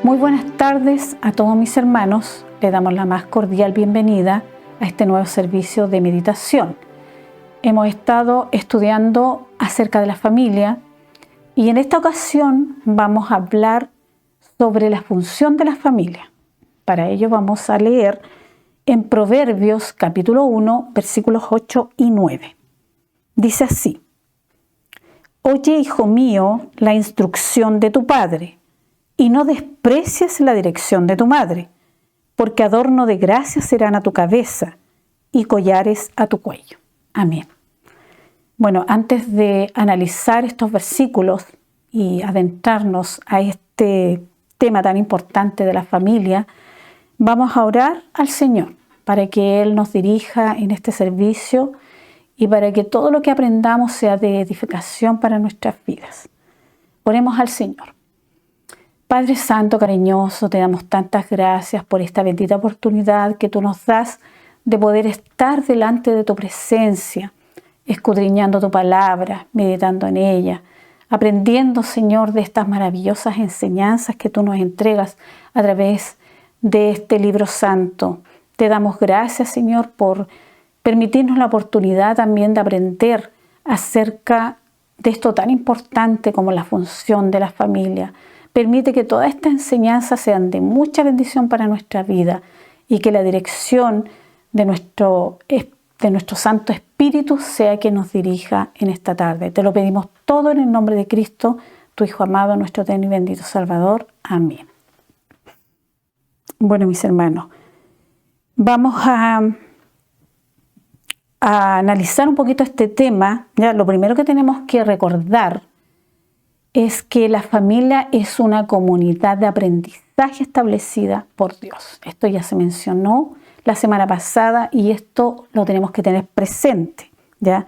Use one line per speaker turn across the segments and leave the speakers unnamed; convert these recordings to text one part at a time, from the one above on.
Muy buenas tardes a todos mis hermanos. Les damos la más cordial bienvenida a este nuevo servicio de meditación. Hemos estado estudiando acerca de la familia y en esta ocasión vamos a hablar sobre la función de la familia. Para ello vamos a leer en Proverbios capítulo 1, versículos 8 y 9. Dice así: Oye, hijo mío, la instrucción de tu padre, y no desprecies la dirección de tu madre, porque adorno de gracia serán a tu cabeza y collares a tu cuello. Amén. Bueno, antes de analizar estos versículos y adentrarnos a este tema tan importante de la familia, vamos a orar al Señor para que Él nos dirija en este servicio y para que todo lo que aprendamos sea de edificación para nuestras vidas. Oremos al Señor. Padre Santo, cariñoso, te damos tantas gracias por esta bendita oportunidad que tú nos das de poder estar delante de tu presencia, escudriñando tu palabra, meditando en ella, aprendiendo, Señor, de estas maravillosas enseñanzas que tú nos entregas a través de este libro santo. Te damos gracias, Señor, por permitirnos la oportunidad también de aprender acerca de esto tan importante como la función de la familia. Permite que todas estas enseñanzas sean de mucha bendición para nuestra vida y que la dirección de nuestro Santo Espíritu sea que nos dirija en esta tarde. Te lo pedimos todo en el nombre de Cristo, tu Hijo amado, nuestro eterno y bendito Salvador. Amén. Bueno, mis hermanos, vamos a analizar un poquito este tema. Ya, lo primero que tenemos que recordar es que la familia es una comunidad de aprendizaje establecida por Dios. Esto ya se mencionó la semana pasada y esto lo tenemos que tener presente, ¿ya?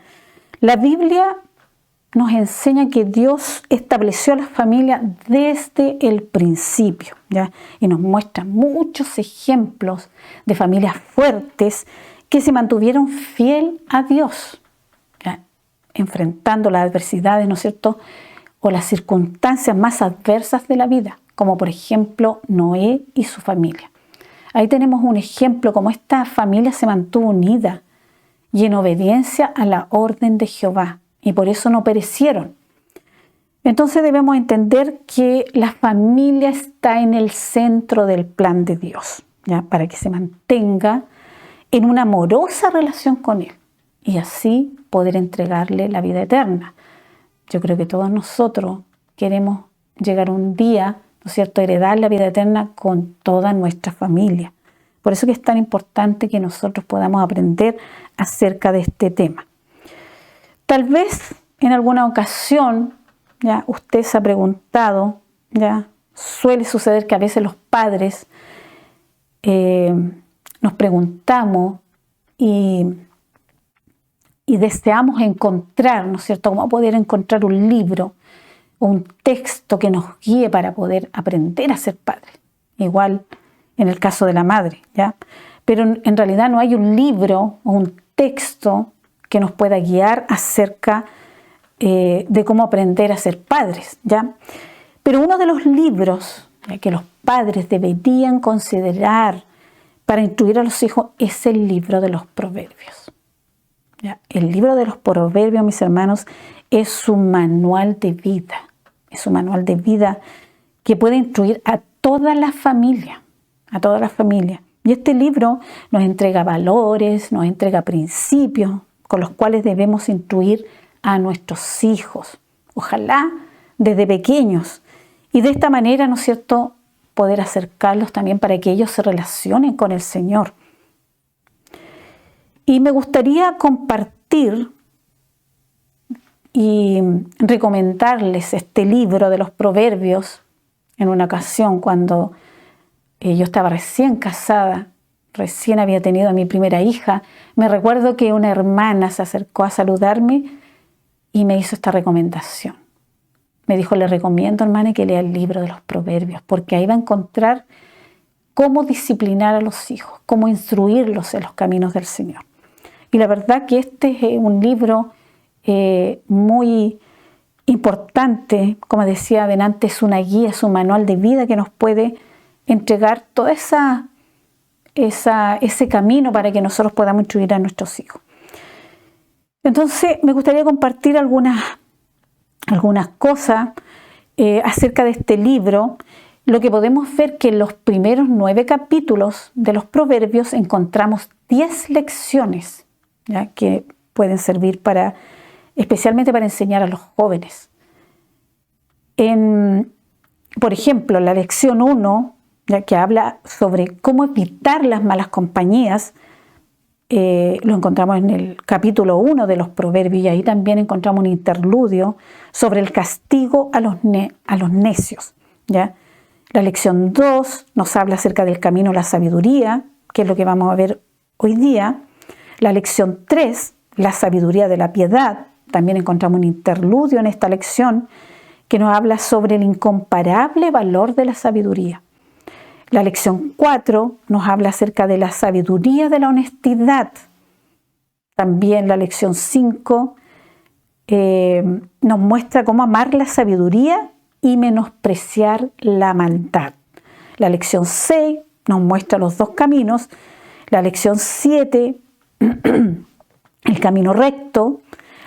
La Biblia nos enseña que Dios estableció la familia desde el principio, ¿ya? Y nos muestra muchos ejemplos de familias fuertes que se mantuvieron fiel a Dios, ¿ya? Enfrentando las adversidades, ¿no es cierto?, o las circunstancias más adversas de la vida, como por ejemplo Noé y su familia. Ahí tenemos un ejemplo como esta familia se mantuvo unida y en obediencia a la orden de Jehová, y por eso no perecieron. Entonces debemos entender que la familia está en el centro del plan de Dios, ¿ya? Para que se mantenga en una amorosa relación con Él y así poder entregarle la vida eterna. Yo creo que todos nosotros queremos llegar un día, ¿no es cierto?, heredar la vida eterna con toda nuestra familia. Por eso que es tan importante que nosotros podamos aprender acerca de este tema. Tal vez en alguna ocasión, ya usted se ha preguntado, ya suele suceder que a veces los padres nos preguntamos y deseamos encontrar, ¿no es cierto?, cómo poder encontrar un libro o un texto que nos guíe para poder aprender a ser padres. Igual en el caso de la madre, ¿ya? Pero en realidad no hay un libro o un texto que nos pueda guiar acerca de cómo aprender a ser padres, ¿ya? Pero uno de los libros que los padres deberían considerar para instruir a los hijos es el libro de los Proverbios. ¿Ya? El libro de los Proverbios, mis hermanos, es un manual de vida. Es un manual de vida que puede instruir a toda la familia. A toda la familia. Y este libro nos entrega valores, nos entrega principios con los cuales debemos instruir a nuestros hijos. Ojalá desde pequeños. Y de esta manera, ¿no es cierto?, poder acercarlos también para que ellos se relacionen con el Señor. Y me gustaría compartir y recomendarles este libro de los Proverbios en una ocasión cuando yo estaba recién casada, recién había tenido a mi primera hija. Me recuerdo que una hermana se acercó a saludarme y me hizo esta recomendación. Me dijo: le recomiendo, hermana, que lea el libro de los Proverbios, porque ahí va a encontrar cómo disciplinar a los hijos, cómo instruirlos en los caminos del Señor. Y la verdad que este es un libro muy importante, como decía adelante, es una guía, es un manual de vida que nos puede entregar todo ese camino para que nosotros podamos instruir a nuestros hijos. Entonces, me gustaría compartir algunas cosas acerca de este libro. Lo que podemos ver que en los primeros 9 capítulos de los Proverbios encontramos 10 lecciones, ¿ya?, que pueden servir especialmente para enseñar a los jóvenes. Por ejemplo, la lección 1, ya que habla sobre cómo evitar las malas compañías, lo encontramos en el capítulo 1 de los Proverbios, y ahí también encontramos un interludio sobre el castigo a los necios, ¿ya? La lección 2 nos habla acerca del camino a la sabiduría, que es lo que vamos a ver hoy día. La lección 3, la sabiduría de la piedad, también encontramos un interludio en esta lección que nos habla sobre el incomparable valor de la sabiduría. La lección 4 nos habla acerca de la sabiduría de la honestidad. También la lección 5 nos muestra cómo amar la sabiduría y menospreciar la maldad. La lección 6 nos muestra los 2 caminos. La lección 7, el camino recto.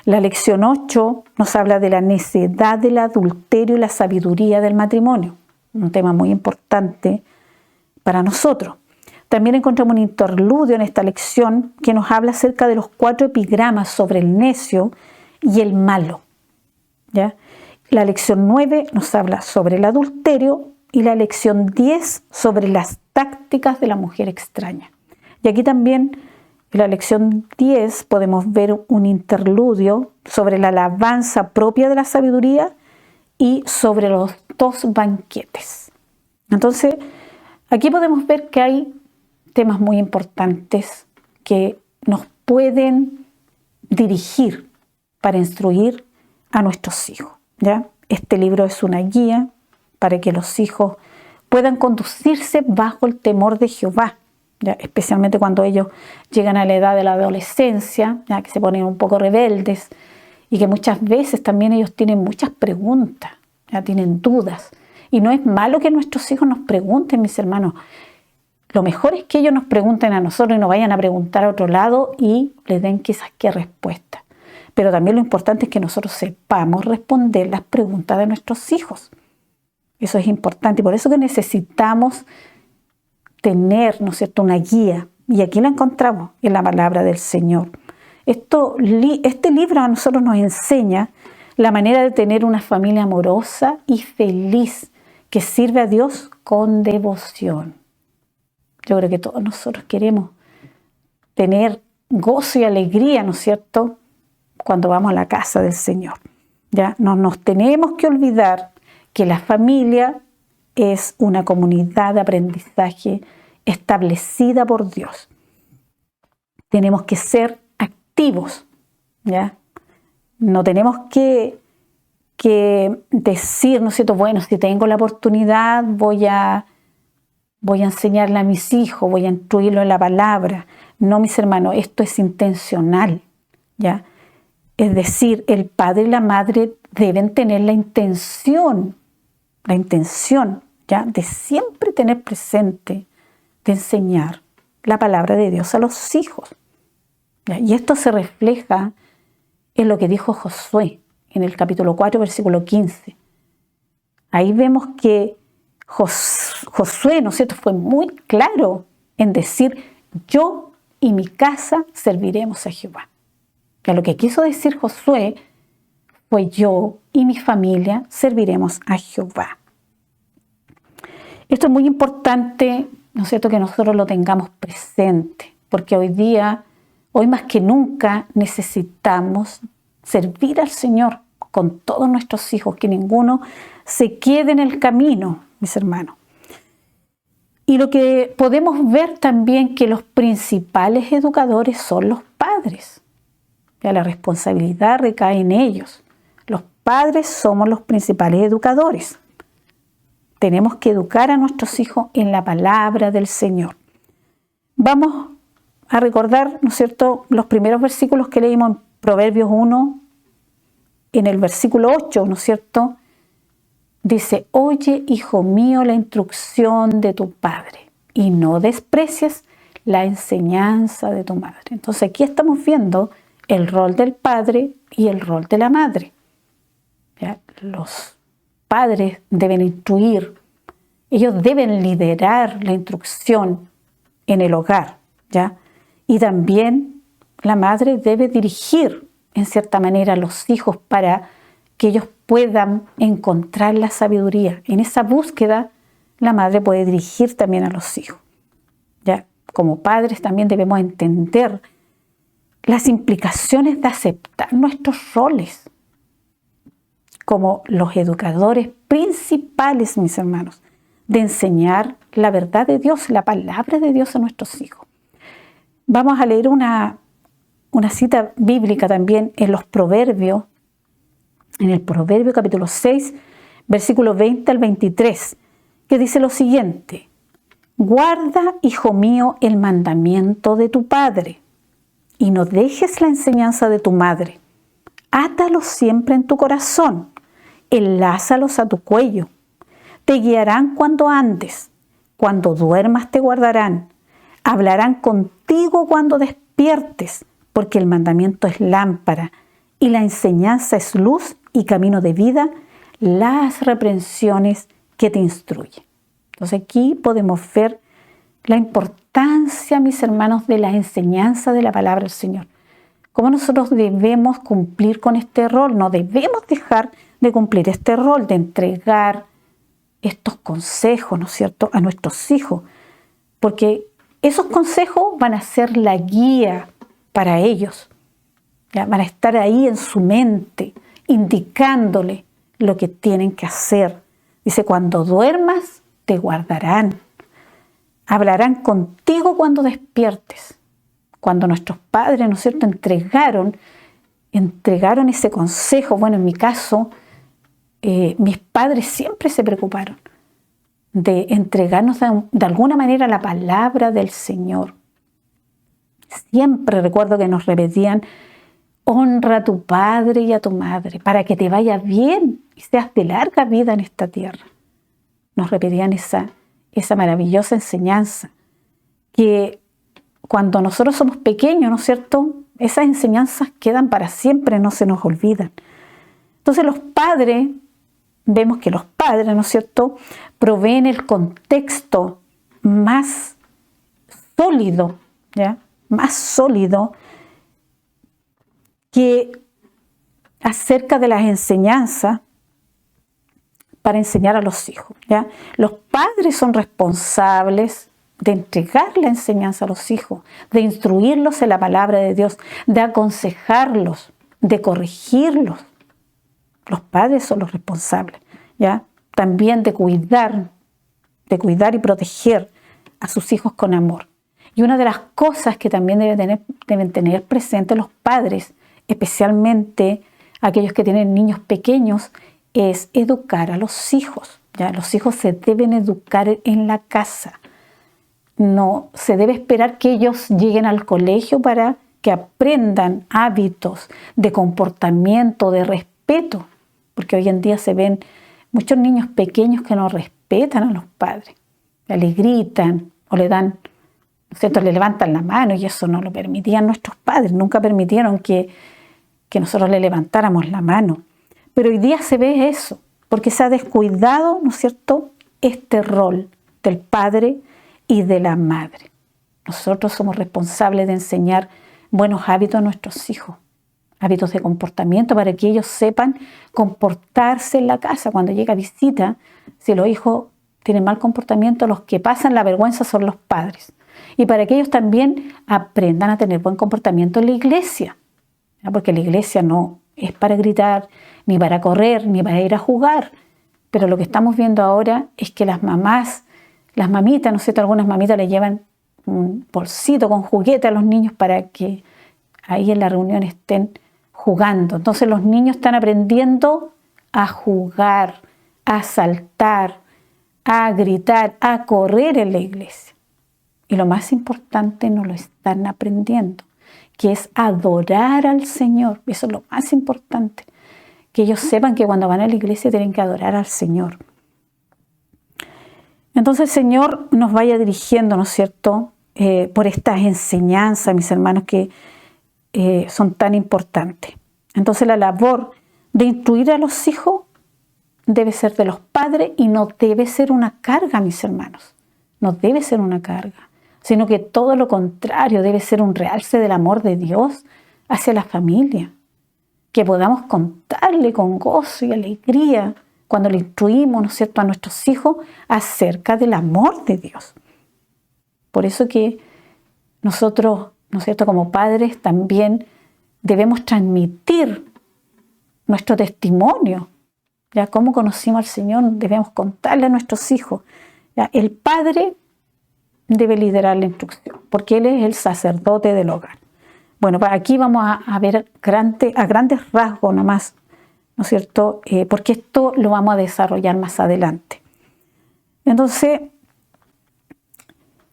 La lección 8 nos habla de la necedad del adulterio y la sabiduría del matrimonio. Un tema muy importante para nosotros. También encontramos un interludio en esta lección que nos habla acerca de los 4 epigramas sobre el necio y el malo, ¿ya? La lección 9 nos habla sobre el adulterio y la lección 10 sobre las tácticas de la mujer extraña. Y aquí también en la lección 10 podemos ver un interludio sobre la alabanza propia de la sabiduría y sobre los 2 banquetes. Entonces, aquí podemos ver que hay temas muy importantes que nos pueden dirigir para instruir a nuestros hijos, ¿ya? Este libro es una guía para que los hijos puedan conducirse bajo el temor de Jehová, ¿ya? Especialmente cuando ellos llegan a la edad de la adolescencia, ¿ya?, que se ponen un poco rebeldes y que muchas veces también ellos tienen muchas preguntas, ¿ya?, tienen dudas. Y no es malo que nuestros hijos nos pregunten, mis hermanos. Lo mejor es que ellos nos pregunten a nosotros y no vayan a preguntar a otro lado y les den quizás qué respuesta. Pero también lo importante es que nosotros sepamos responder las preguntas de nuestros hijos. Eso es importante y por eso que necesitamos tener, ¿no es cierto?, una guía. Y aquí la encontramos en la palabra del Señor. Este libro a nosotros nos enseña la manera de tener una familia amorosa y feliz que sirve a Dios con devoción. Yo creo que todos nosotros queremos tener gozo y alegría, ¿no es cierto?, cuando vamos a la casa del Señor. ¿Ya? No nos tenemos que olvidar que la familia es una comunidad de aprendizaje establecida por Dios. Tenemos que ser activos, ¿ya? No tenemos que decir, ¿no es cierto?, bueno, si tengo la oportunidad voy a enseñarle a mis hijos, voy a instruirlo en la palabra. No, mis hermanos, esto es intencional, ¿ya? Es decir, el padre y la madre deben tener la intención, ¿ya?, de siempre tener presente, de enseñar la palabra de Dios a los hijos, ¿ya? Y esto se refleja en lo que dijo Josué en el capítulo 4, versículo 15. Ahí vemos que Josué, ¿no es cierto?, fue muy claro en decir: yo y mi casa serviremos a Jehová. Que lo que quiso decir Josué fue: yo y mi familia serviremos a Jehová. Esto es muy importante, ¿no es cierto?, que nosotros lo tengamos presente, porque hoy más que nunca necesitamos servir al Señor con todos nuestros hijos, que ninguno se quede en el camino, mis hermanos. Y lo que podemos ver también que los principales educadores son los padres. Ya la responsabilidad recae en ellos. Los padres somos los principales educadores. Tenemos que educar a nuestros hijos en la palabra del Señor. Vamos a recordar, ¿no es cierto?, los primeros versículos que leímos en Proverbios 1, en el versículo 8, ¿no es cierto?, dice, oye, hijo mío, la instrucción de tu padre y no desprecies la enseñanza de tu madre. Entonces aquí estamos viendo el rol del padre y el rol de la madre. ¿Ya? Los padres deben instruir, ellos deben liderar la instrucción en el hogar, ¿ya? Y también la madre debe dirigir en cierta manera a los hijos para que ellos puedan encontrar la sabiduría. En esa búsqueda la madre puede dirigir también a los hijos, ¿ya? Como padres también debemos entender las implicaciones de aceptar nuestros roles como los educadores principales, mis hermanos, de enseñar la verdad de Dios, la palabra de Dios a nuestros hijos. Vamos a leer una cita bíblica también en los Proverbios, en el Proverbio capítulo 6, versículos 20 al 23, que dice lo siguiente: guarda, hijo mío, el mandamiento de tu padre y no dejes la enseñanza de tu madre. Átalos siempre en tu corazón, enlázalos a tu cuello. Te guiarán cuando andes, cuando duermas te guardarán. Hablarán contigo cuando despiertes, porque el mandamiento es lámpara y la enseñanza es luz y camino de vida, las reprensiones que te instruyen. Entonces aquí podemos ver la importancia, mis hermanos, de la enseñanza de la palabra del Señor. Cómo nosotros debemos cumplir con este rol. No debemos dejar de cumplir este rol, de entregar estos consejos, ¿no es cierto?, a nuestros hijos. Porque esos consejos van a ser la guía para ellos. ¿Ya? Van a estar ahí en su mente, indicándole lo que tienen que hacer. Dice, cuando duermas, te guardarán. Hablarán contigo cuando despiertes. Cuando nuestros padres, ¿no es cierto?, entregaron ese consejo. Bueno, en mi caso, mis padres siempre se preocuparon de entregarnos de alguna manera la palabra del Señor. Siempre recuerdo que nos repetían, honra a tu padre y a tu madre para que te vaya bien y seas de larga vida en esta tierra. Nos repetían esa maravillosa enseñanza, que cuando nosotros somos pequeños, ¿no es cierto?, esas enseñanzas quedan para siempre, no se nos olvidan. Entonces los padres, vemos que los padres, ¿no es cierto?, proveen el contexto más sólido, ¿ya?, más sólido que acerca de las enseñanzas para enseñar a los hijos, ¿ya? Los padres son responsables de entregar la enseñanza a los hijos, de instruirlos en la palabra de Dios, de aconsejarlos, de corregirlos. Los padres son los responsables, ¿ya? También de cuidar y proteger a sus hijos con amor. Y una de las cosas que también deben tener presentes los padres, especialmente aquellos que tienen niños pequeños, es educar a los hijos, ¿ya? Los hijos se deben educar en la casa. No se debe esperar que ellos lleguen al colegio para que aprendan hábitos de comportamiento, de respeto, porque hoy en día se ven muchos niños pequeños que no respetan a los padres, le gritan o le dan, ¿no es cierto?, le levantan la mano, y eso no lo permitían nuestros padres, nunca permitieron que nosotros le levantáramos la mano. Pero hoy día se ve eso, porque se ha descuidado, ¿no es cierto?, este rol del padre y de la madre. Nosotros somos responsables de enseñar buenos hábitos a nuestros hijos, hábitos de comportamiento para que ellos sepan comportarse en la casa. Cuando llega visita, si los hijos tienen mal comportamiento, los que pasan la vergüenza son los padres. Y para que ellos también aprendan a tener buen comportamiento en la iglesia, ¿ya? Porque la iglesia no es para gritar, ni para correr, ni para ir a jugar. Pero lo que estamos viendo ahora es que las mamitas, ¿no es cierto?, algunas mamitas le llevan un bolsito con juguete a los niños para que ahí en la reunión estén jugando. Entonces los niños están aprendiendo a jugar, a saltar, a gritar, a correr en la iglesia. Y lo más importante, no lo están aprendiendo, que es adorar al Señor. Eso es lo más importante. que ellos sepan que cuando van a la iglesia tienen que adorar al Señor. Entonces el Señor nos vaya dirigiendo, ¿no es cierto?, por estas enseñanzas, mis hermanos, que son tan importantes. Entonces la labor de instruir a los hijos debe ser de los padres y no debe ser una carga, mis hermanos. No debe ser una carga, sino que todo lo contrario, debe ser un realce del amor de Dios hacia la familia. Que podamos contarle con gozo y alegría cuando le instruimos, ¿no es cierto?, a nuestros hijos acerca del amor de Dios. Por eso que nosotros, ¿no es cierto?, como padres también debemos transmitir nuestro testimonio. ¿Ya? Cómo conocimos al Señor, debemos contarle a nuestros hijos. ¿Ya? El padre debe liderar la instrucción, porque él es el sacerdote del hogar. Bueno, aquí vamos a ver a grandes rasgos nomás, ¿no es cierto?, porque esto lo vamos a desarrollar más adelante. Entonces,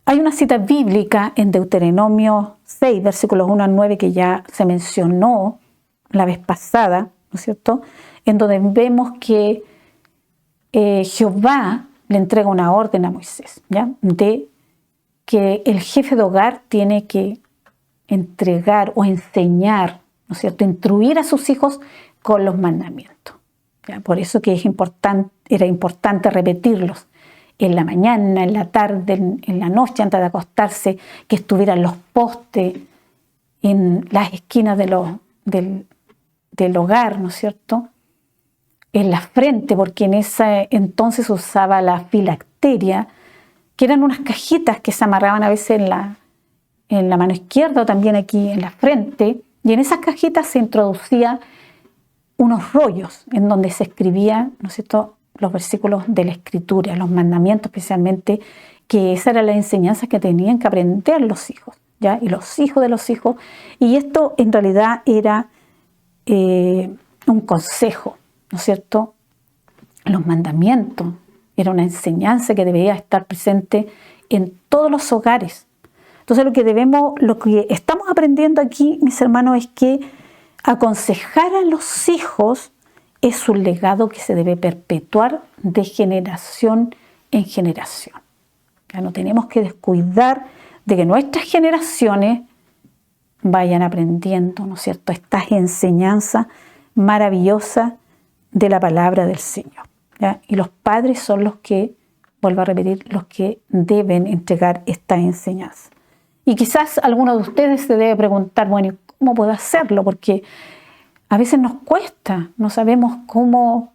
hay una cita bíblica en Deuteronomio 6, versículos 1 al 9, que ya se mencionó la vez pasada, ¿no es cierto?, en donde vemos que Jehová le entrega una orden a Moisés, ¿ya?, de que el jefe de hogar tiene que entregar o enseñar, ¿no es cierto?, instruir a sus hijos con los mandamientos. ¿Ya? Por eso que era importante repetirlos en la mañana, en la tarde, en la noche, antes de acostarse, que estuvieran los postes en las esquinas del hogar, ¿no es cierto?, en la frente, porque en ese entonces usaba la filacteria, que eran unas cajitas que se amarraban a veces en la mano izquierda o también aquí en la frente, y en esas cajitas se introducía unos rollos en donde se escribían, ¿no es cierto?, los versículos de la Escritura, los mandamientos especialmente, que esa era la enseñanza que tenían que aprender los hijos, ¿ya?, y los hijos de los hijos. Y esto en realidad era un consejo, ¿no es cierto? Los mandamientos era una enseñanza que debía estar presente en todos los hogares. Entonces lo que estamos aprendiendo aquí, mis hermanos, es que aconsejar a los hijos es un legado que se debe perpetuar de generación en generación. Ya no tenemos que descuidar de que nuestras generaciones vayan aprendiendo, ¿no es cierto?, estas enseñanzas maravillosas de la palabra del Señor. ¿Ya? Y los padres son los que, vuelvo a repetir, los que deben entregar esta enseñanza. Y quizás alguno de ustedes se debe preguntar, bueno, ¿cómo puedo hacerlo? Porque a veces nos cuesta, no sabemos cómo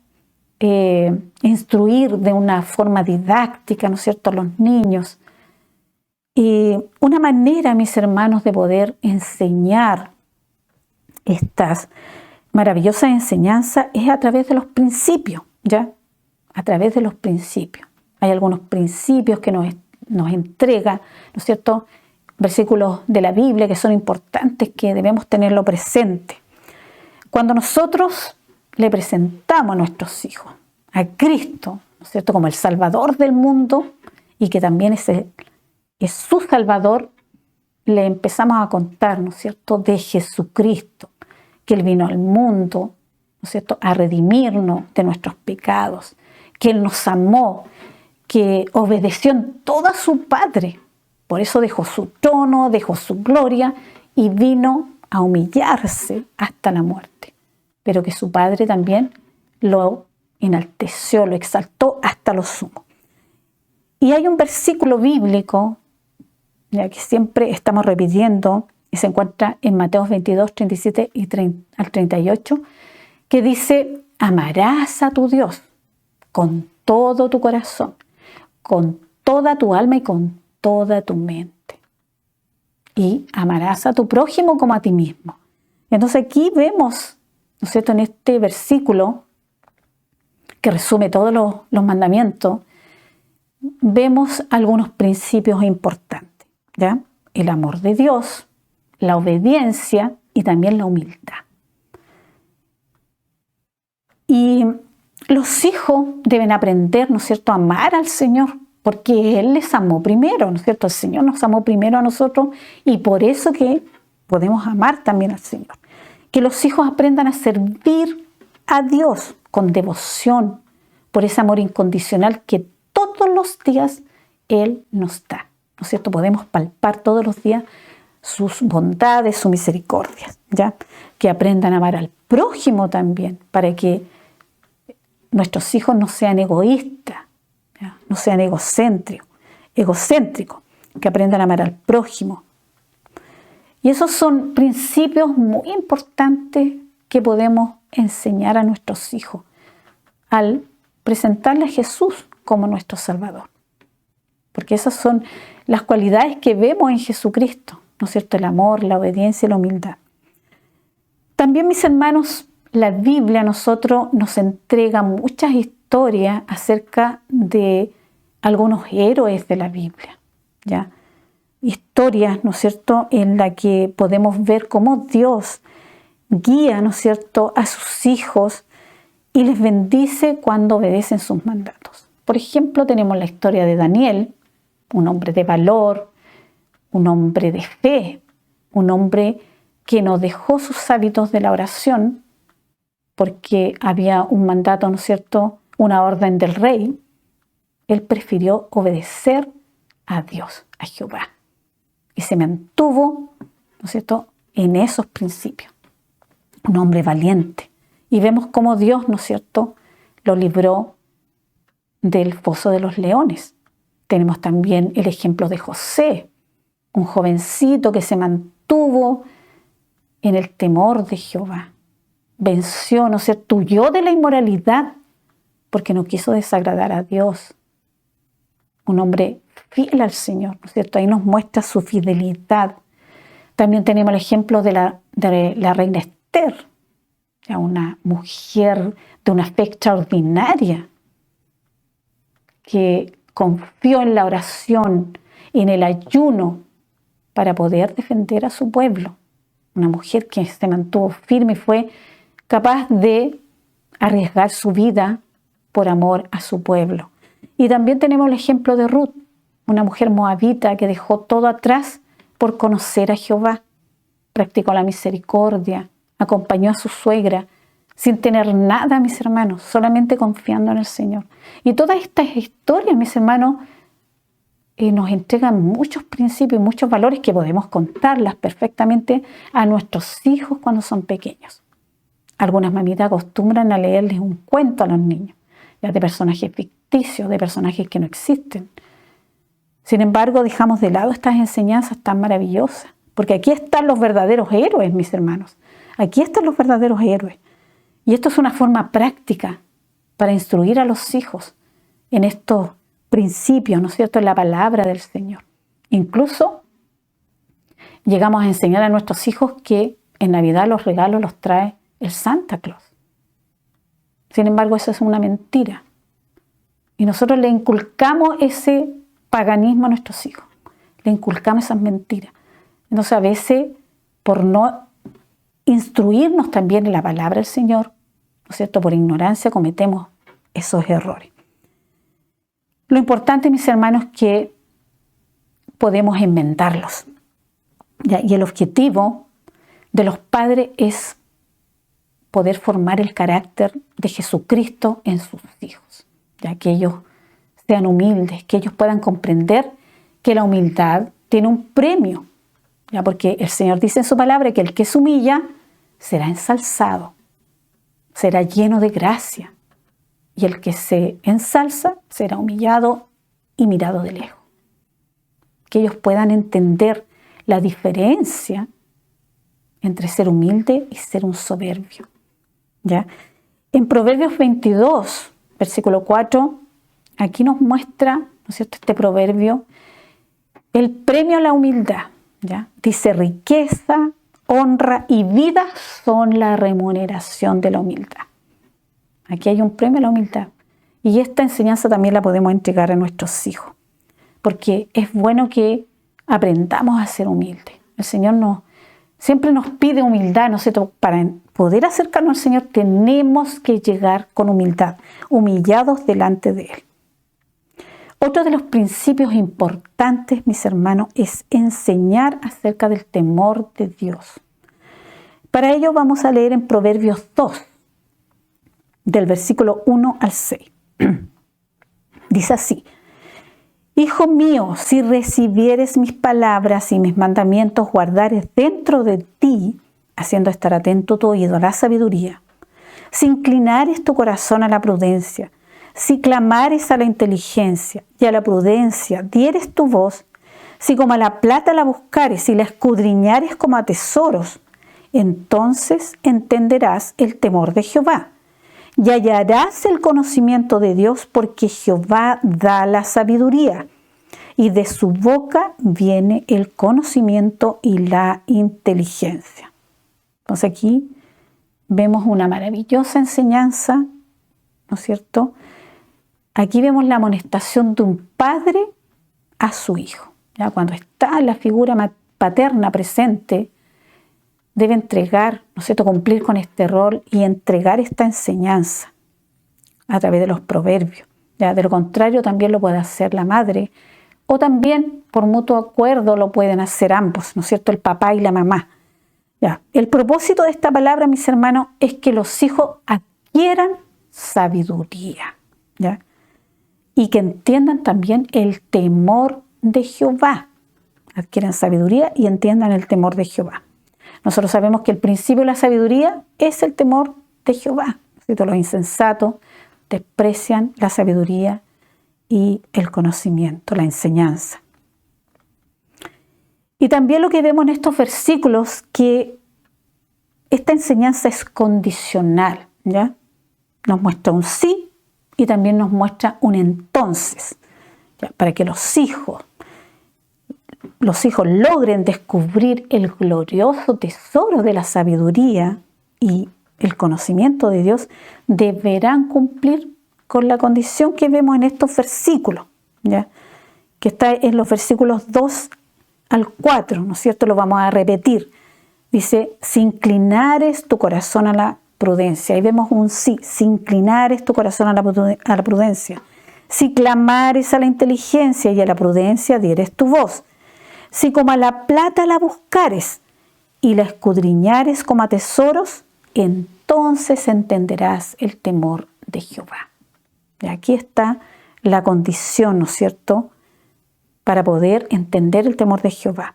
instruir de una forma didáctica, ¿no es cierto?, a los niños. Y una manera, mis hermanos, de poder enseñar estas maravillosas enseñanzas es a través de los principios, ¿ya? A través de los principios. Hay algunos principios que nos entrega, ¿no es cierto?, versículos de la Biblia que son importantes, que debemos tenerlo presente. Cuando nosotros le presentamos a nuestros hijos a Cristo, ¿no es cierto?, como el Salvador del mundo, y que también es su Salvador, le empezamos a contar, ¿no es cierto?, de Jesucristo, que Él vino al mundo, ¿no es cierto?, a redimirnos de nuestros pecados, que Él nos amó, que obedeció en todo a su Padre. Por eso dejó su trono, dejó su gloria y vino a humillarse hasta la muerte. Pero que su Padre también lo enalteció, lo exaltó hasta lo sumo. Y hay un versículo bíblico, ya que siempre estamos repitiendo, y se encuentra en Mateo 22, 37 al 38, que dice: amarás a tu Dios con todo tu corazón, con toda tu alma y con toda tu mente. Y amarás a tu prójimo como a ti mismo. Entonces aquí vemos, ¿no es cierto?, en este versículo que resume todos los mandamientos, vemos algunos principios importantes, ¿ya? El amor de Dios, la obediencia y también la humildad. Y los hijos deben aprender, ¿no es cierto?, a amar al Señor, porque Él les amó primero, ¿no es cierto? El Señor nos amó primero a nosotros y por eso que podemos amar también al Señor. Que los hijos aprendan a servir a Dios con devoción, por ese amor incondicional que todos los días Él nos da, ¿no es cierto? Podemos palpar todos los días sus bondades, su misericordia, ¿ya? Que aprendan a amar al prójimo también, para que nuestros hijos no sean egoístas, ¿ya? No sean egocéntricos, que aprendan a amar al prójimo. Y esos son principios muy importantes que podemos enseñar a nuestros hijos al presentarle a Jesús como nuestro Salvador. Porque esas son las cualidades que vemos en Jesucristo, ¿no es cierto? El amor, la obediencia y la humildad. También, mis hermanos, la Biblia a nosotros nos entrega muchas historias acerca de algunos héroes de la Biblia, ¿ya? Historias, ¿no es cierto?, en las que podemos ver cómo Dios guía, ¿no es cierto?, a sus hijos y les bendice cuando obedecen sus mandatos. Por ejemplo, tenemos la historia de Daniel, un hombre de valor, un hombre de fe, un hombre que no dejó sus hábitos de la oración porque había un mandato, ¿no es cierto?, una orden del rey. Él prefirió obedecer a Dios, a Jehová, y se mantuvo, ¿no es cierto?, en esos principios. Un hombre valiente. Y vemos cómo Dios, ¿no es cierto?, lo libró del foso de los leones. Tenemos también el ejemplo de José, un jovencito que se mantuvo en el temor de Jehová. Venció, ¿no es cierto?, huyó de la inmoralidad porque no quiso desagradar a Dios. Un hombre fiel al Señor, ¿no es cierto? Ahí nos muestra su fidelidad. También tenemos el ejemplo de la reina Esther, una mujer de una fe extraordinaria que confió en la oración, en el ayuno para poder defender a su pueblo. Una mujer que se mantuvo firme y fue capaz de arriesgar su vida por amor a su pueblo. Y también tenemos el ejemplo de Ruth, una mujer moabita que dejó todo atrás por conocer a Jehová. Practicó la misericordia, acompañó a su suegra sin tener nada, mis hermanos, solamente confiando en el Señor. Y todas estas historias, mis hermanos, nos entregan muchos principios y muchos valores que podemos contarlas perfectamente a nuestros hijos cuando son pequeños. Algunas mamitas acostumbran a leerles un cuento a los niños, ya de personajes ficticios, de personajes que no existen. Sin embargo, dejamos de lado estas enseñanzas tan maravillosas, porque aquí están los verdaderos héroes, mis hermanos. Aquí están los verdaderos héroes. Y esto es una forma práctica para instruir a los hijos en estos principios, ¿no es cierto?, en la palabra del Señor. Incluso llegamos a enseñar a nuestros hijos que en Navidad los regalos los trae el Santa Claus. Sin embargo, eso es una mentira. Y nosotros le inculcamos ese paganismo a nuestros hijos. Le inculcamos esas mentiras. Entonces, a veces, por no instruirnos también en la palabra del Señor, ¿no es cierto?, por ignorancia cometemos esos errores. Lo importante, mis hermanos, es que podemos enmendarlos, ¿ya? Y el objetivo de los padres es poder formar el carácter de Jesucristo en sus hijos, ya que ellos sean humildes, que ellos puedan comprender que la humildad tiene un premio, ya, porque el Señor dice en su palabra que el que se humilla será ensalzado, será lleno de gracia, y el que se ensalza será humillado y mirado de lejos. Que ellos puedan entender la diferencia entre ser humilde y ser un soberbio, ¿ya? En Proverbios 22, versículo 4, aquí nos muestra, ¿no es cierto?, este proverbio, el premio a la humildad, ¿ya? Dice: riqueza, honra y vida son la remuneración de la humildad. Aquí hay un premio a la humildad. Y esta enseñanza también la podemos entregar a nuestros hijos, porque es bueno que aprendamos a ser humildes. El Señor siempre nos pide humildad, ¿no es cierto? Para poder acercarnos al Señor tenemos que llegar con humildad, humillados delante de Él. Otro de los principios importantes, mis hermanos, es enseñar acerca del temor de Dios. Para ello vamos a leer en Proverbios 2, del versículo 1 al 6. Dice así: Hijo mío, si recibieres mis palabras y mis mandamientos guardares dentro de ti, haciendo estar atento tu oído a la sabiduría, si inclinares tu corazón a la prudencia, si clamares a la inteligencia y a la prudencia dieres tu voz, si como a la plata la buscares y la escudriñares como a tesoros, entonces entenderás el temor de Jehová y hallarás el conocimiento de Dios, porque Jehová da la sabiduría y de su boca viene el conocimiento y la inteligencia. Entonces aquí vemos una maravillosa enseñanza, ¿no es cierto? Aquí vemos la amonestación de un padre a su hijo. ¿Ya? Cuando está la figura paterna presente, debe entregar, ¿no es cierto?, cumplir con este rol y entregar esta enseñanza a través de los proverbios. ¿Ya? De lo contrario, también lo puede hacer la madre, o también por mutuo acuerdo lo pueden hacer ambos, ¿no es cierto?, el papá y la mamá. ¿Ya? El propósito de esta palabra, mis hermanos, es que los hijos adquieran sabiduría, ¿ya? Y que entiendan también el temor de Jehová. Adquieran sabiduría y entiendan el temor de Jehová. Nosotros sabemos que el principio de la sabiduría es el temor de Jehová. Los insensatos desprecian la sabiduría y el conocimiento, la enseñanza. Y también lo que vemos en estos versículos, que esta enseñanza es condicional, ¿ya? Nos muestra un sí y también nos muestra un entonces, ¿ya? Para que los hijos logren descubrir el glorioso tesoro de la sabiduría y el conocimiento de Dios, deberán cumplir con la condición que vemos en estos versículos, ¿ya? Que está en los versículos 2 al 4, ¿no es cierto? Lo vamos a repetir. Dice: si inclinares tu corazón a la prudencia. Ahí vemos un sí. Si inclinares tu corazón a la prudencia. Si clamares a la inteligencia y a la prudencia dieres tu voz. Si como a la plata la buscares y la escudriñares como a tesoros, entonces entenderás el temor de Jehová. Y aquí está la condición, ¿no es cierto?, para poder entender el temor de Jehová.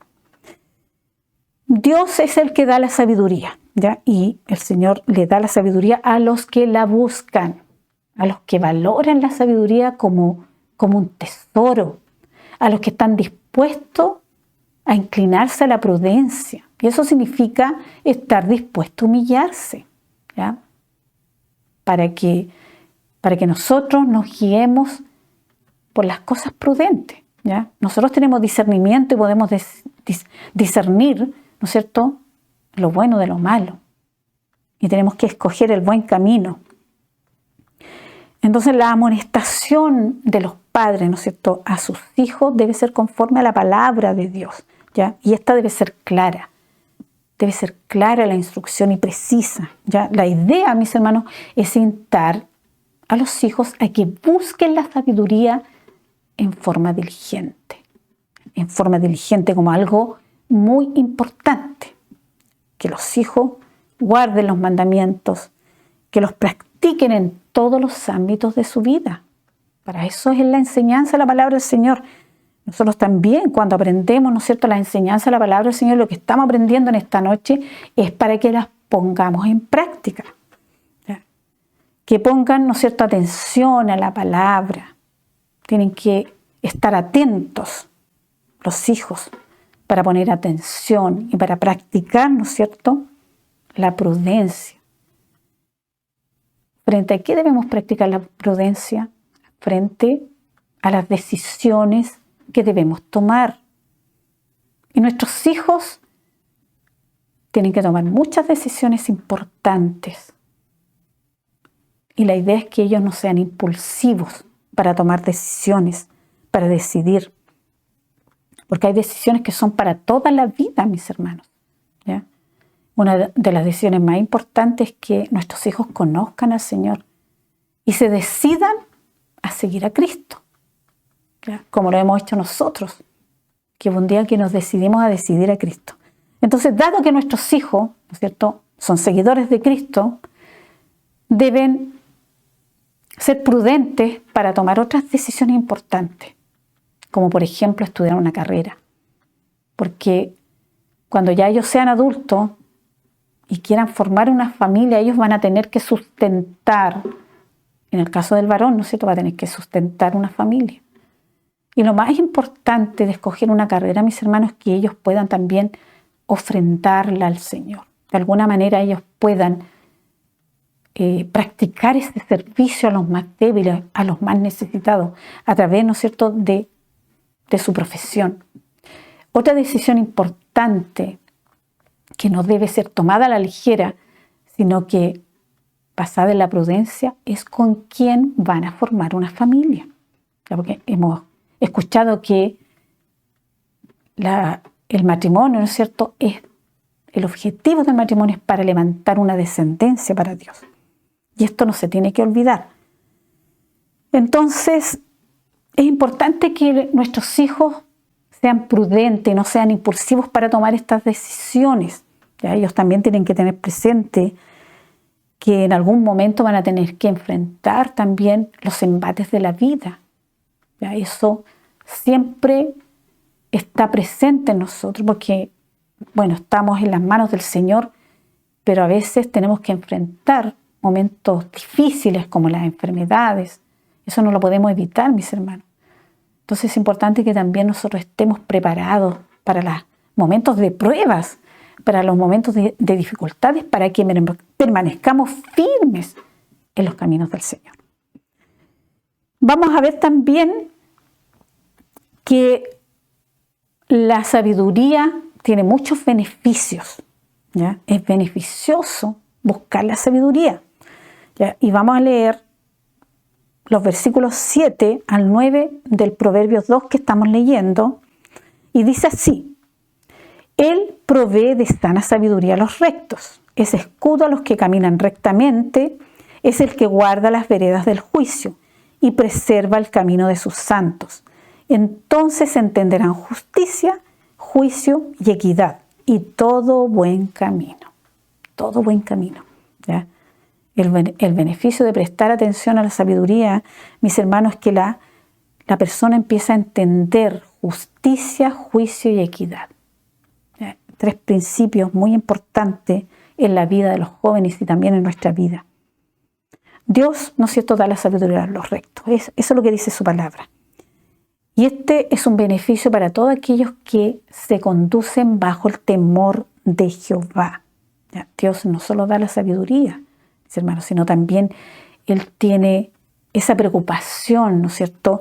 Dios es el que da la sabiduría, ¿ya? Y el Señor le da la sabiduría a los que la buscan, a los que valoran la sabiduría como un tesoro, a los que están dispuestos a inclinarse a la prudencia. Y eso significa estar dispuesto a humillarse, ¿ya? Para que nosotros nos guiemos por las cosas prudentes, ¿ya? Nosotros tenemos discernimiento y podemos discernir, ¿no es cierto?, lo bueno de lo malo. Y tenemos que escoger el buen camino. Entonces la amonestación de los padres, ¿no es cierto?, a sus hijos debe ser conforme a la palabra de Dios, ¿ya? Y esta debe ser clara. Debe ser clara la instrucción y precisa, ¿ya? La idea, mis hermanos, es instar a los hijos a que busquen la sabiduría en forma diligente como algo muy importante. Que los hijos guarden los mandamientos, que los practiquen en todos los ámbitos de su vida. Para eso es la enseñanza de la palabra del Señor. Nosotros también, cuando aprendemos, ¿no es cierto?, la enseñanza de la palabra del Señor, lo que estamos aprendiendo en esta noche es para que las pongamos en práctica. ¿Ya? Que pongan, ¿no es cierto?, atención a la palabra. Tienen que estar atentos los hijos para poner atención y para practicar, ¿no es cierto?, la prudencia. ¿Frente a qué debemos practicar la prudencia? Frente a las decisiones que debemos tomar. Y nuestros hijos tienen que tomar muchas decisiones importantes. Y la idea es que ellos no sean impulsivos para tomar decisiones, para decidir. Porque hay decisiones que son para toda la vida, mis hermanos, ¿ya? Una de las decisiones más importantes es que nuestros hijos conozcan al Señor y se decidan a seguir a Cristo, ¿ya? Como lo hemos hecho nosotros, que hubo un día que nos decidimos a decidir a Cristo. Entonces, dado que nuestros hijos, ¿no es cierto?, son seguidores de Cristo, deben ser prudentes para tomar otras decisiones importantes, como por ejemplo estudiar una carrera. Porque cuando ya ellos sean adultos y quieran formar una familia, ellos van a tener que sustentar, en el caso del varón, ¿no es cierto?, va a tener que sustentar una familia. Y lo más importante de escoger una carrera, mis hermanos, es que ellos puedan también ofrendarla al Señor. De alguna manera ellos puedan practicar ese servicio a los más débiles, a los más necesitados, a través, ¿no es cierto?, de su profesión. Otra decisión importante que no debe ser tomada a la ligera, sino que basada en la prudencia, es con quién van a formar una familia. Porque hemos escuchado que el matrimonio, ¿no es cierto?, el objetivo del matrimonio es para levantar una descendencia para Dios. Y esto no se tiene que olvidar. Entonces, es importante que nuestros hijos sean prudentes, no sean impulsivos para tomar estas decisiones. ¿Ya? Ellos también tienen que tener presente que en algún momento van a tener que enfrentar también los embates de la vida. ¿Ya? Eso siempre está presente en nosotros porque, bueno, estamos en las manos del Señor, pero a veces tenemos que enfrentar momentos difíciles como las enfermedades. Eso no lo podemos evitar, mis hermanos. Entonces es importante que también nosotros estemos preparados para los momentos de pruebas, para los momentos de dificultades, para que permanezcamos firmes en los caminos del Señor. Vamos a ver también que la sabiduría tiene muchos beneficios. ¿Ya? Es beneficioso buscar la sabiduría. ¿Ya? Y vamos a leer los versículos 7 al 9 del Proverbios 2 que estamos leyendo, y dice así: Él provee de sana sabiduría a los rectos, es escudo a los que caminan rectamente, es el que guarda las veredas del juicio y preserva el camino de sus santos. Entonces entenderán justicia, juicio y equidad y todo buen camino. Todo buen camino. ¿Ya? El beneficio de prestar atención a la sabiduría, mis hermanos, es que la persona empieza a entender justicia, juicio y equidad. ¿Ya? 3 principios muy importantes en la vida de los jóvenes y también en nuestra vida. Dios, ¿no es cierto?, da la sabiduría a los rectos. Eso es lo que dice su palabra. Y este es un beneficio para todos aquellos que se conducen bajo el temor de Jehová. ¿Ya? Dios no solo da la sabiduría, mis hermanos, sino también Él tiene esa preocupación, ¿no es cierto?,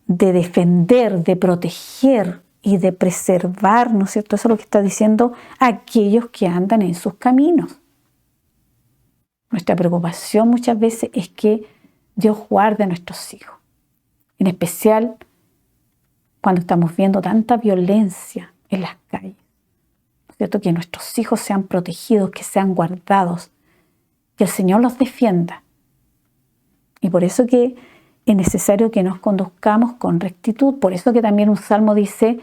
de defender, de proteger y de preservar, ¿no es cierto? Eso es lo que está diciendo aquellos que andan en sus caminos. Nuestra preocupación muchas veces es que Dios guarde a nuestros hijos, en especial cuando estamos viendo tanta violencia en las calles. ¿No es cierto? Que nuestros hijos sean protegidos, que sean guardados, que el Señor los defienda. Y por eso que es necesario que nos conduzcamos con rectitud. Por eso que también un salmo dice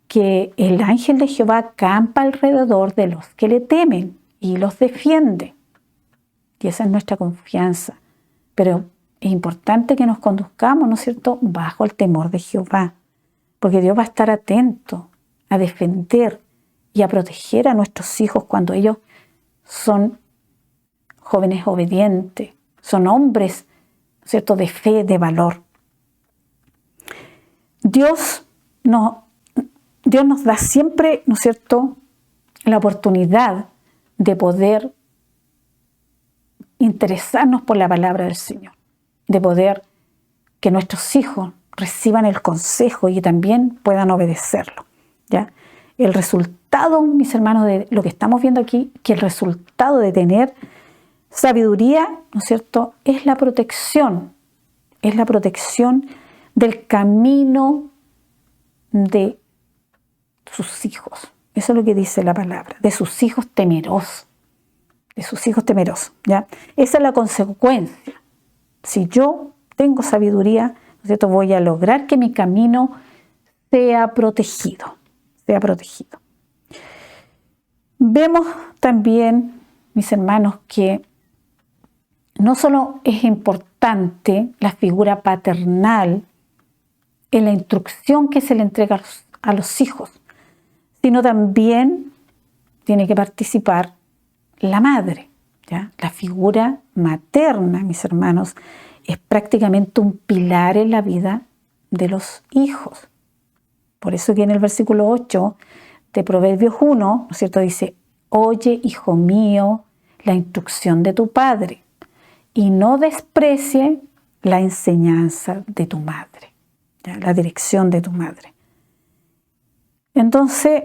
que el ángel de Jehová acampa alrededor de los que le temen y los defiende. Y esa es nuestra confianza. Pero es importante que nos conduzcamos, ¿no es cierto?, bajo el temor de Jehová. Porque Dios va a estar atento a defender y a proteger a nuestros hijos cuando ellos son jóvenes obedientes, son hombres, ¿no es cierto?, de fe, de valor. Dios nos da siempre, ¿no es cierto?, la oportunidad de poder interesarnos por la palabra del Señor, de poder que nuestros hijos reciban el consejo y también puedan obedecerlo. ¿Ya? El resultado, mis hermanos, de lo que estamos viendo aquí, que el resultado de tener sabiduría, ¿no es cierto?, es la protección del camino de sus hijos. Eso es lo que dice la palabra, de sus hijos temerosos, ¿ya? Esa es la consecuencia. Si yo tengo sabiduría, ¿no es cierto?, voy a lograr que mi camino sea protegido. Vemos también, mis hermanos, que no solo es importante la figura paternal en la instrucción que se le entrega a los hijos, sino también tiene que participar la madre, ¿ya? La figura materna, mis hermanos, es prácticamente un pilar en la vida de los hijos. Por eso que en el versículo 8 de Proverbios 1, ¿no es cierto?, dice: oye, hijo mío, la instrucción de tu padre, y no desprecie la enseñanza de tu madre, ¿ya? La dirección de tu madre. Entonces,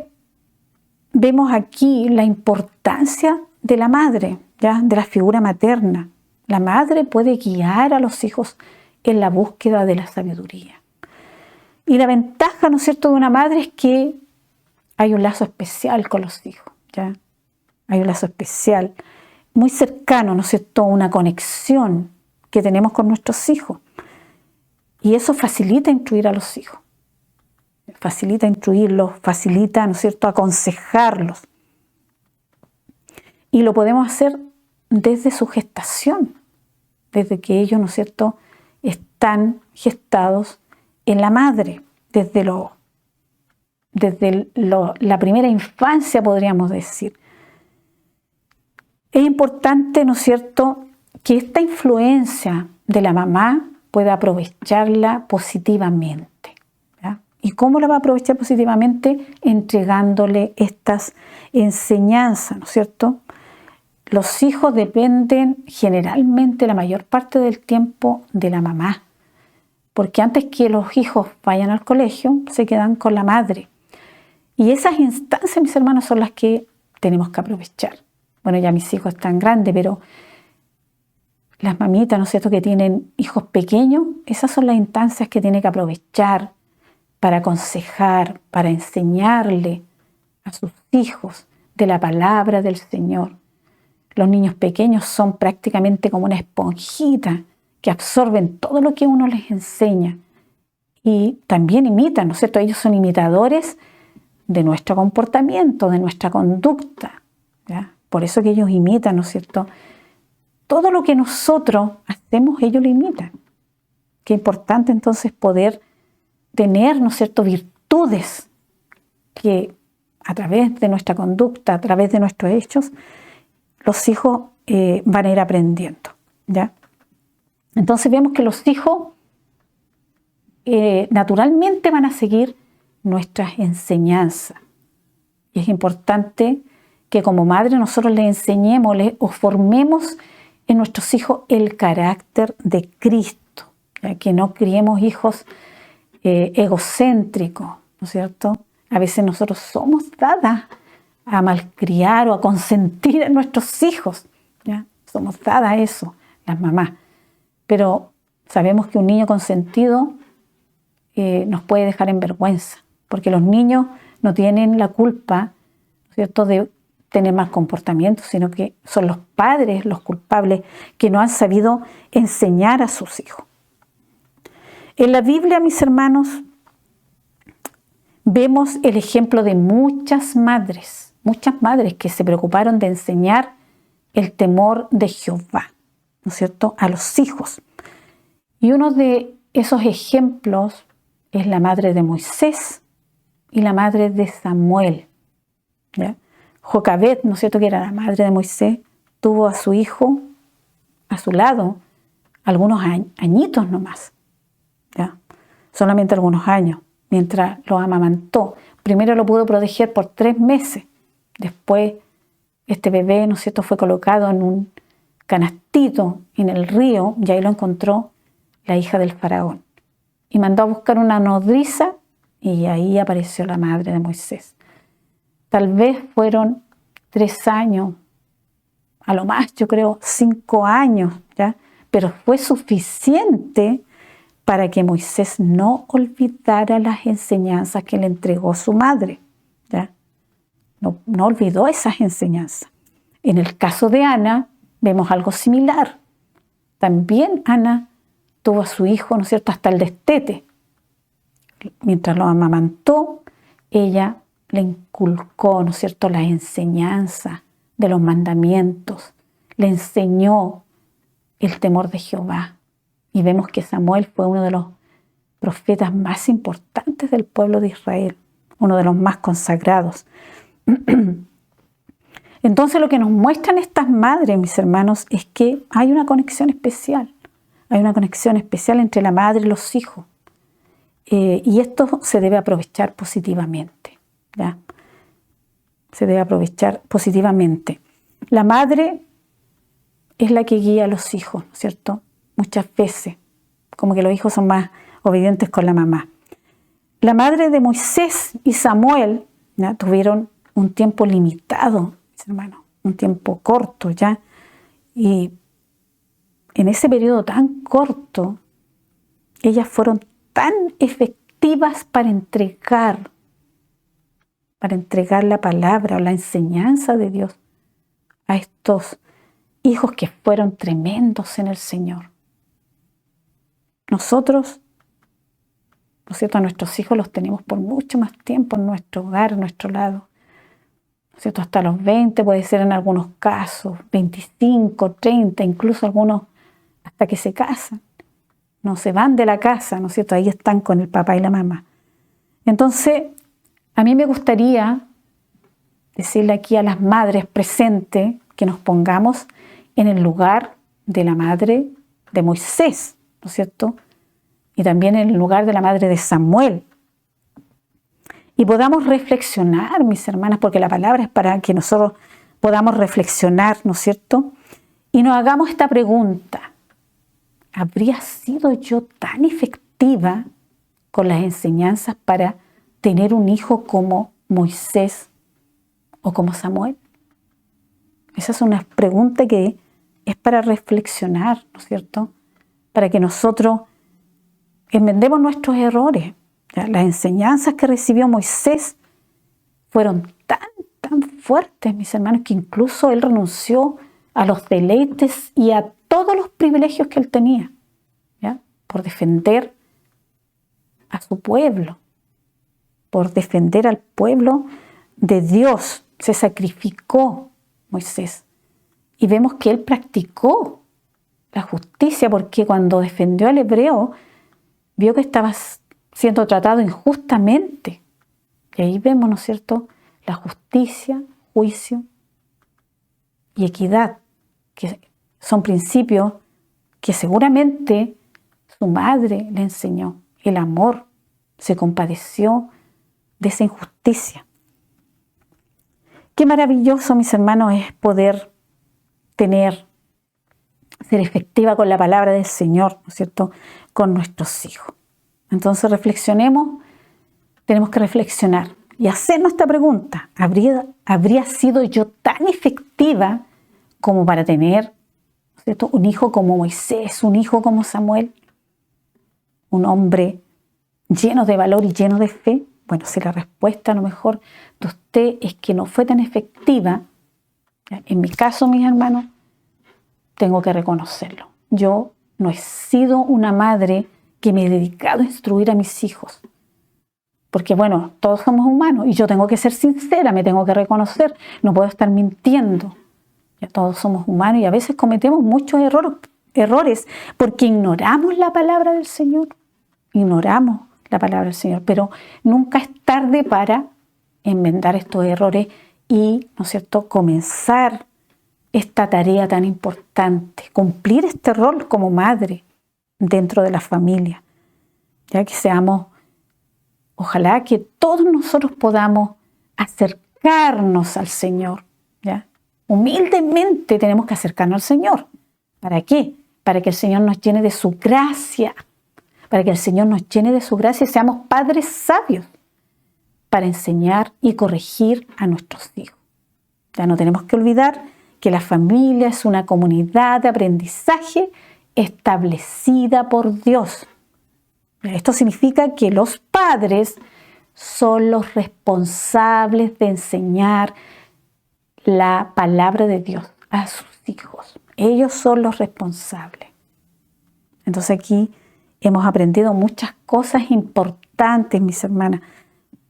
vemos aquí la importancia de la madre, ¿ya? De la figura materna. La madre puede guiar a los hijos en la búsqueda de la sabiduría. Y la ventaja, ¿no es cierto?, de una madre es que hay un lazo especial con los hijos, ¿ya? Hay un lazo especial, muy cercano, ¿no es cierto?, una conexión que tenemos con nuestros hijos. Y eso facilita instruir a los hijos. Facilita instruirlos, facilita, ¿no es cierto?, aconsejarlos. Y lo podemos hacer desde su gestación, desde que ellos, ¿no es cierto?, están gestados en la madre, desde la primera infancia, podríamos decir. Es importante, ¿no es cierto?, que esta influencia de la mamá pueda aprovecharla positivamente, ¿ya? ¿Y cómo la va a aprovechar positivamente? Entregándole estas enseñanzas, ¿no es cierto? Los hijos dependen generalmente la mayor parte del tiempo de la mamá, porque antes que los hijos vayan al colegio, se quedan con la madre. Y esas instancias, mis hermanos, son las que tenemos que aprovechar. Bueno, ya mis hijos están grandes, pero las mamitas, ¿no es cierto?, que tienen hijos pequeños, esas son las instancias que tienen que aprovechar para aconsejar, para enseñarle a sus hijos de la palabra del Señor. Los niños pequeños son prácticamente como una esponjita que absorben todo lo que uno les enseña y también imitan, ¿no es cierto? Ellos son imitadores de nuestro comportamiento, de nuestra conducta, ¿ya? Por eso que ellos imitan, ¿no es cierto? Todo lo que nosotros hacemos, ellos lo imitan. Qué importante entonces poder tener, ¿no es cierto?, virtudes que a través de nuestra conducta, a través de nuestros hechos, los hijos van a ir aprendiendo, ¿ya? Entonces vemos que los hijos naturalmente van a seguir nuestras enseñanzas. Y es importante que como madre nosotros les enseñemos o formemos en nuestros hijos el carácter de Cristo, ¿ya? Que no criemos hijos egocéntricos, ¿no es cierto? A veces nosotros somos dadas a malcriar o a consentir a nuestros hijos, ¿ya? Somos dadas a eso, las mamás. Pero sabemos que un niño consentido nos puede dejar en vergüenza, porque los niños no tienen la culpa, ¿no es cierto?, de tener mal comportamiento, sino que son los padres los culpables que no han sabido enseñar a sus hijos. En la Biblia, mis hermanos, vemos el ejemplo de muchas madres que se preocuparon de enseñar el temor de Jehová, ¿no es cierto?, a los hijos. Y uno de esos ejemplos es la madre de Moisés y la madre de Samuel, ¿ya? Jocabed, ¿no es cierto?, que era la madre de Moisés, tuvo a su hijo a su lado algunos añitos nomás, ¿ya? Solamente algunos años, mientras lo amamantó. Primero lo pudo proteger por 3 meses. Después este bebé, ¿no es cierto?, fue colocado en un canastito en el río y ahí lo encontró la hija del faraón. Y mandó a buscar una nodriza y ahí apareció la madre de Moisés. Tal vez fueron 3 años, a lo más yo creo 5 años, ¿ya? Pero fue suficiente para que Moisés no olvidara las enseñanzas que le entregó su madre, ¿ya? No olvidó esas enseñanzas. En el caso de Ana vemos algo similar. También Ana tuvo a su hijo, ¿no es cierto?, hasta el destete. Mientras lo amamantó, ella le inculcó, ¿no es cierto?, las enseñanzas de los mandamientos. Le enseñó el temor de Jehová. Y vemos que Samuel fue uno de los profetas más importantes del pueblo de Israel, uno de los más consagrados. Entonces lo que nos muestran estas madres, mis hermanos, es que hay una conexión especial. Hay una conexión especial entre la madre y los hijos. Y esto se debe aprovechar positivamente, ¿ya? Se debe aprovechar positivamente. La madre es la que guía a los hijos, ¿cierto? Muchas veces, como que los hijos son más obedientes con la mamá. La madre de Moisés y Samuel, ¿ya?, tuvieron un tiempo limitado, mis hermanos, un tiempo corto, ¿ya? Y en ese periodo tan corto, ellas fueron tan efectivas para entregar la palabra o la enseñanza de Dios a estos hijos que fueron tremendos en el Señor. Nosotros, ¿no es cierto?, a nuestros hijos los tenemos por mucho más tiempo en nuestro hogar, en nuestro lado. ¿No es cierto? Hasta los 20 puede ser en algunos casos, 25, 30, incluso algunos hasta que se casan. No se van de la casa, ¿no es cierto? Ahí están con el papá y la mamá. Entonces, a mí me gustaría decirle aquí a las madres presentes que nos pongamos en el lugar de la madre de Moisés, ¿no es cierto? Y también en el lugar de la madre de Samuel. Y podamos reflexionar, mis hermanas, porque la palabra es para que nosotros podamos reflexionar, ¿no es cierto? Y nos hagamos esta pregunta: ¿habría sido yo tan efectiva con las enseñanzas para tener un hijo como Moisés o como Samuel? Esa es una pregunta que es para reflexionar, ¿no es cierto? Para que nosotros enmendemos nuestros errores. ¿Ya? Las enseñanzas que recibió Moisés fueron tan fuertes, mis hermanos, que incluso él renunció a los deleites y a todos los privilegios que él tenía, ¿ya?, por defender a su pueblo, por defender al pueblo de Dios. Se sacrificó Moisés. Y vemos que él practicó la justicia, porque cuando defendió al hebreo, vio que estaba siendo tratado injustamente. Y ahí vemos, ¿no es cierto?, la justicia, juicio y equidad, que son principios que seguramente su madre le enseñó. El amor, se compadeció de esa injusticia. Qué maravilloso, mis hermanos, es poder ser efectiva con la palabra del Señor, ¿no es cierto?, con nuestros hijos. Entonces reflexionemos, tenemos que reflexionar y hacernos esta pregunta: ¿habría sido yo tan efectiva como para tener, ¿no es cierto?, un hijo como Moisés, un hijo como Samuel, un hombre lleno de valor y lleno de fe? Bueno, si la respuesta a lo mejor de usted es que no fue tan efectiva, en mi caso, mis hermanos, tengo que reconocerlo. Yo no he sido una madre que me he dedicado a instruir a mis hijos. Porque bueno, todos somos humanos y yo tengo que ser sincera, me tengo que reconocer, no puedo estar mintiendo. Ya todos somos humanos y a veces cometemos muchos errores porque ignoramos la palabra del Señor. Ignoramos la palabra del Señor, pero nunca es tarde para enmendar estos errores y, ¿no es cierto?, comenzar esta tarea tan importante, cumplir este rol como madre dentro de la familia. Ya que seamos, ojalá que todos nosotros podamos acercarnos al Señor, ¿ya? Humildemente tenemos que acercarnos al Señor. ¿Para qué? Para que el Señor nos llene de su gracia, para que el Señor nos llene de su gracia y seamos padres sabios para enseñar y corregir a nuestros hijos. Ya no tenemos que olvidar que la familia es una comunidad de aprendizaje establecida por Dios. Esto significa que los padres son los responsables de enseñar la palabra de Dios a sus hijos. Ellos son los responsables. Entonces aquí hemos aprendido muchas cosas importantes, mis hermanas.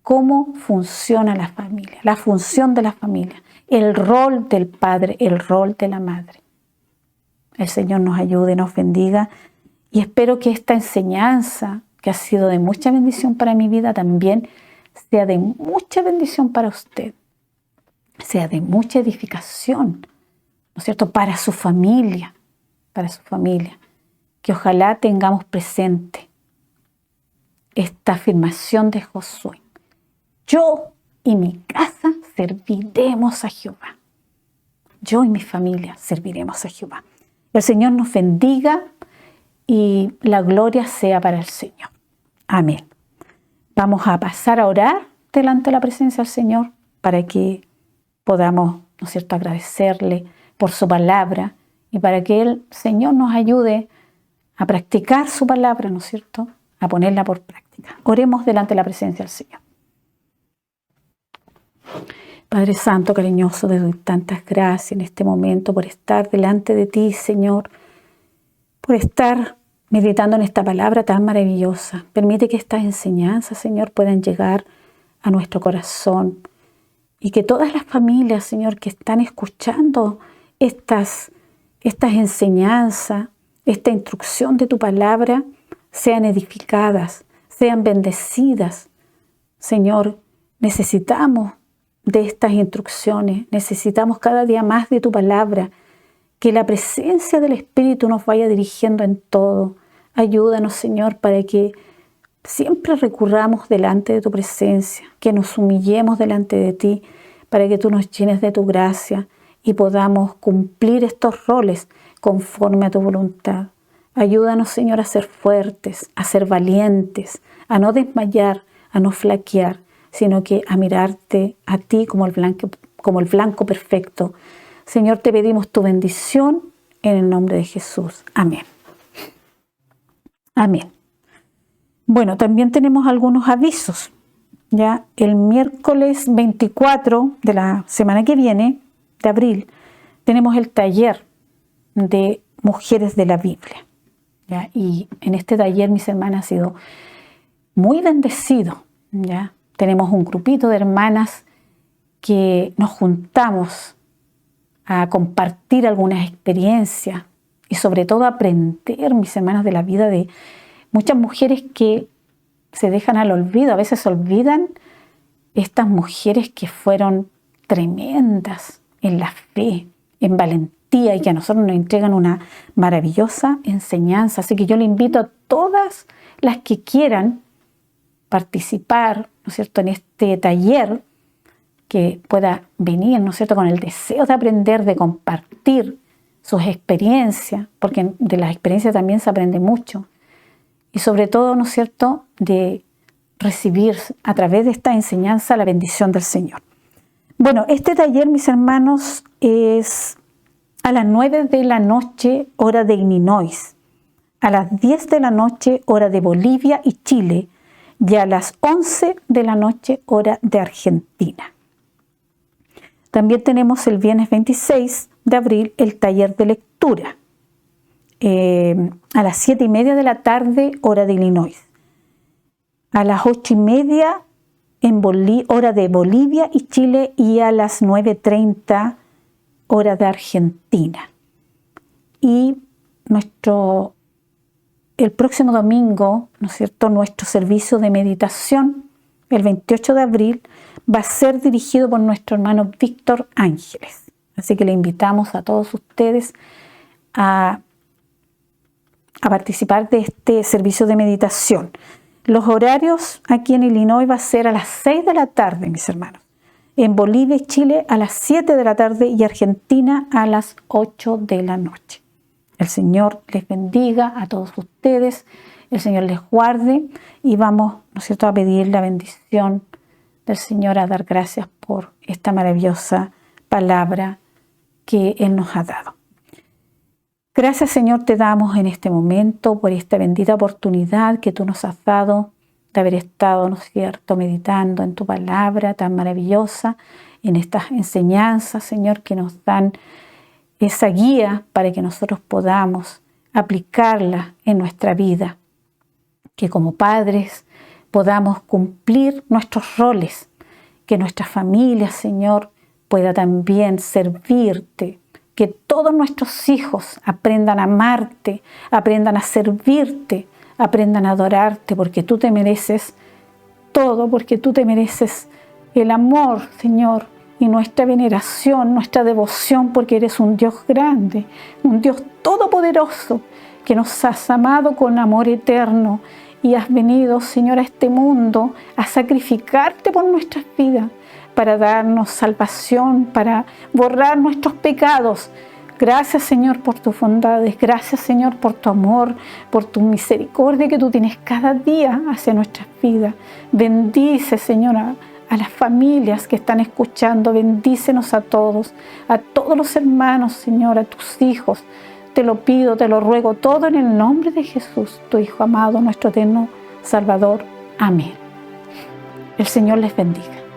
Cómo funciona la familia, la función de la familia, el rol del padre, el rol de la madre. El Señor nos ayude, nos bendiga y espero que esta enseñanza, que ha sido de mucha bendición para mi vida, también sea de mucha bendición para usted, sea de mucha edificación, ¿no es cierto?, para su familia, que ojalá tengamos presente esta afirmación de Josué: yo y mi casa serviremos a Jehová. Yo y mi familia serviremos a Jehová. El Señor nos bendiga y la gloria sea para el Señor. Amén. Vamos a pasar a orar delante de la presencia del Señor para que podamos, ¿no es cierto?, agradecerle por su palabra y para que el Señor nos ayude a practicar su palabra, ¿no es cierto?, a ponerla por práctica. Oremos delante de la presencia del Señor. Padre Santo, cariñoso, te doy tantas gracias en este momento por estar delante de ti, Señor, por estar meditando en esta palabra tan maravillosa. Permite que estas enseñanzas, Señor, puedan llegar a nuestro corazón y que todas las familias, Señor, que están escuchando estas enseñanzas, esta instrucción de tu palabra, sean edificadas, sean bendecidas. Señor, necesitamos de estas instrucciones, necesitamos cada día más de tu palabra, que la presencia del Espíritu nos vaya dirigiendo en todo. Ayúdanos, Señor, para que siempre recurramos delante de tu presencia, que nos humillemos delante de ti, para que tú nos llenes de tu gracia y podamos cumplir estos roles conforme a tu voluntad. Ayúdanos, Señor, a ser fuertes, a ser valientes, a no desmayar, a no flaquear, sino que a mirarte a ti como el blanco perfecto. Señor, te pedimos tu bendición en el nombre de Jesús. Amén. Amén. Bueno, también tenemos algunos avisos. Ya el miércoles 24 de la semana que viene, de abril, tenemos el taller de mujeres de la Biblia. ¿Ya? Y en este taller, mis hermanas, ha sido muy bendecido. ¿Ya? Tenemos un grupito de hermanas que nos juntamos a compartir algunas experiencias y sobre todo aprender, mis hermanas, de la vida de muchas mujeres que se dejan al olvido. A veces se olvidan estas mujeres que fueron tremendas en la fe, en valentía y que a nosotros nos entregan una maravillosa enseñanza. Así que yo le invito a todas las que quieran participar, ¿no es cierto?, en este taller, que pueda venir, ¿no es cierto?, con el deseo de aprender, de compartir sus experiencias, porque de las experiencias también se aprende mucho. Y sobre todo, ¿no es cierto?, de recibir a través de esta enseñanza la bendición del Señor. Bueno, este taller, mis hermanos, es a las 9 de la noche, hora de Illinois, a las 10 de la noche, hora de Bolivia y Chile, y a las 11 de la noche, hora de Argentina. También tenemos el viernes 26 de abril el taller de lectura, a las 7:30 de la tarde, hora de Illinois. A las 8:30 hora de Bolivia y Chile, y a las 9:30 hora de Argentina. Y el próximo domingo, ¿no es cierto?, nuestro servicio de meditación, el 28 de abril, va a ser dirigido por nuestro hermano Víctor Ángeles. Así que le invitamos a todos ustedes a participar de este servicio de meditación. Los horarios aquí en Illinois va a ser a las 6 de la tarde, mis hermanos. En Bolivia y Chile a las 7 de la tarde y Argentina a las 8 de la noche. El Señor les bendiga a todos ustedes, el Señor les guarde y vamos, ¿no es cierto?, a pedir la bendición del Señor, a dar gracias por esta maravillosa palabra que Él nos ha dado. Gracias, Señor, te damos en este momento por esta bendita oportunidad que tú nos has dado de haber estado, ¿no es cierto?, meditando en tu palabra tan maravillosa, en estas enseñanzas, Señor, que nos dan esa guía para que nosotros podamos aplicarla en nuestra vida, que como padres podamos cumplir nuestros roles, que nuestra familia, Señor, pueda también servirte que todos nuestros hijos aprendan a amarte, aprendan a servirte, aprendan a adorarte, porque tú te mereces todo, porque tú te mereces el amor, Señor, y nuestra veneración, nuestra devoción, porque eres un Dios grande, un Dios todopoderoso, que nos has amado con amor eterno y has venido, Señor, a este mundo a sacrificarte por nuestras vidas, para darnos salvación, para borrar nuestros pecados. Gracias, Señor, por tus bondades. Gracias, Señor, por tu amor, por tu misericordia que tú tienes cada día hacia nuestras vidas. Bendice, Señor, a las familias que están escuchando. Bendícenos a todos los hermanos, Señor, a tus hijos. Te lo pido, te lo ruego, todo en el nombre de Jesús, tu Hijo amado, nuestro eterno Salvador. Amén. El Señor les bendiga.